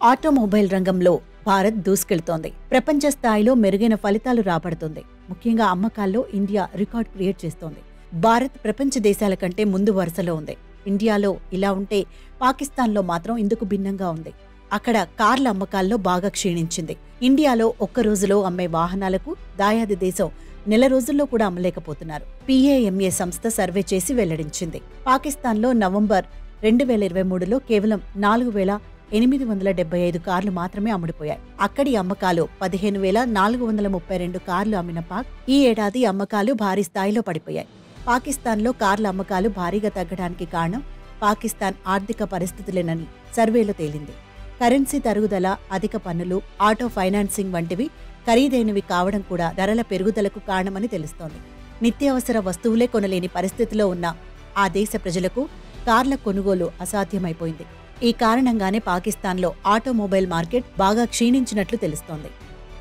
Automobile రంగంలో భారత్ దూసుకెళ్తోంది. ప్రపంచ స్థాయిలో మెరుగైన ఫలితాలు రాబడుతోంది. ముఖ్యంగా అమ్మకాల్లో ఇండియా రికార్డ్ క్రియేట్ చేస్తోంది. భారత్ ప్రపంచ దేశాల కంటే ముందు వరుసలో ఉంది. ఇండియాలో ఇలా ఉంటే పాకిస్తాన్లో మాత్రం ఇందుకు భిన్నంగా ఉంది. అక్కడ కార్ల అమ్మకాల్లో బాగా క్షీణించింది. ఇండియాలో ఒక్క రోజులో అమ్మే వాహనాలకు దాయాది దేశం నెల రోజుల్లో కూడా అమ్మలేకపోతున్నారు. PAMA సంస్థ సర్వే చేసి వెల్లడించింది. పాకిస్తాన్లో నవంబర్ 2023లో కేవలం 4,875 కార్లు మాత్రమే అమ్ముడుపోయాయి. అక్కడి అమ్మకాలు 15,432 కార్లు అమ్మిన పాక్ ఈ ఏడాది అమ్మకాలు భారీ స్థాయిలో పడిపోయాయి. పాకిస్తాన్లో కార్ల అమ్మకాలు భారీగా తగ్గడానికి కారణం పాకిస్తాన్ ఆర్థిక పరిస్థితులేనని సర్వేలో తేలింది. కరెన్సీ తరుగుదల, అధిక పన్నులు, ఆటో ఫైనాన్సింగ్ వంటివి ఖరీదైనవి కావడం కూడా ధరల పెరుగుదలకు కారణమని తెలుస్తోంది. నిత్యావసర వస్తువులే కొనలేని పరిస్థితిలో ఉన్న ఆ దేశ ప్రజలకు కార్ల కొనుగోలు అసాధ్యమైపోయింది. ఈ కారణంగానే పాకిస్తాన్లో ఆటోమొబైల్ మార్కెట్ బాగా క్షీణించినట్లు తెలుస్తోంది.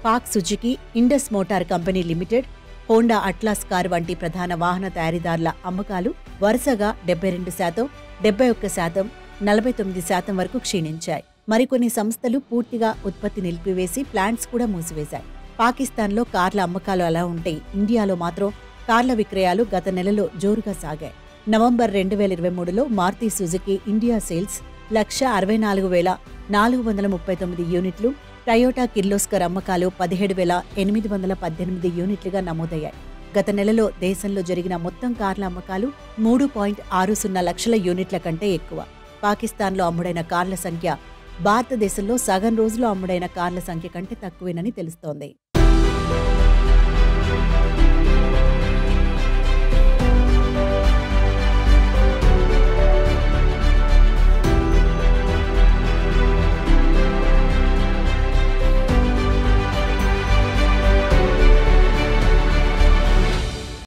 Pak Suzuki, Indus motor company limited, Honda atlas car వంటి ప్రధాన వాహన తయారీదారుల అమ్మకాలు వరుసగా 72%, 71%, 49% వరకు క్షీణించాయి. మరికొన్ని సంస్థలు పూర్తిగా ఉత్పత్తి నిలిపివేసి ప్లాంట్స్ కూడా మూసివేశాయి. పాకిస్తాన్లో కార్ల అమ్మకాలు అలా ఉంటే ఇండియాలో మాత్రం కార్ల విక్రయాలు గత నెలలో జోరుగా సాగాయి. నవంబర్ 2023లో మారుతి సుజుకి ఇండియా సేల్స్ 164,439 యూనిట్లు, టయోటా కిర్లోస్కర్ అమ్మకాలు 17,818 యూనిట్లుగా నమోదయ్యాయి. గత నెలలో దేశంలో జరిగిన మొత్తం కార్ల అమ్మకాలు 3.60 లక్షల యూనిట్ల కంటే ఎక్కువ. పాకిస్తాన్లో అమ్ముడైన కార్ల సంఖ్య భారతదేశంలో సగం రోజులో అమ్ముడైన కార్ల సంఖ్య కంటే తక్కువేనని తెలుస్తోంది.